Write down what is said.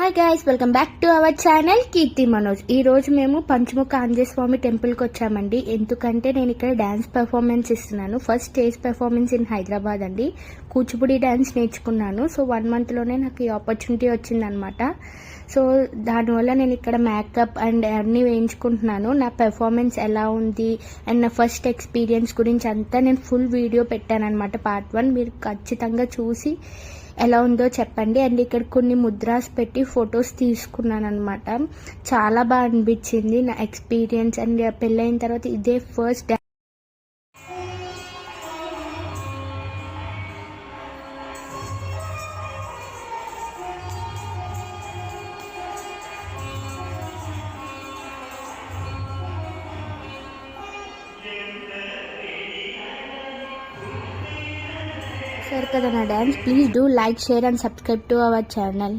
Hi guys, welcome back to our channel Keerthi Manoj. ఈ రోజు మేము పంచముఖ ఆంజనేయ స్వామి టెంపుల్కి వచ్చామండి. ఎందుకంటే నేను ఇక్కడ డ్యాన్స్ పెర్ఫార్మెన్స్ ఇస్తున్నాను. First stage performance in Hyderabad అండి. కూచిపూడి డ్యాన్స్ నేర్చుకున్నాను. సో 1 monthలోనే నాకు ఈ ఆపర్చునిటీ వచ్చిందనమాట. సో దానివల్ల నేను ఇక్కడ మేకప్ అండ్ అన్నీ వేయించుకుంటున్నాను. నా పెర్ఫార్మెన్స్ ఎలా ఉంది అండ్ నా ఫస్ట్ ఎక్స్పీరియన్స్ గురించి అంతా నేను ఫుల్ వీడియో పెట్టాను అనమాట. పార్ట్ 1 మీరు ఖచ్చితంగా చూసి ఎలా ఉందో చెప్పండి. అండ్ ఇక్కడ కొన్ని ముద్రాస్ పెట్టి ఫొటోస్ తీసుకున్నాను అనమాట. చాలా బాగా అనిపించింది నా ఎక్స్పీరియన్స్. అండ్ పెళ్ళైన తర్వాత ఇదే ఫస్ట్ సరే కదా నా dance. Please do like, share and subscribe to our channel.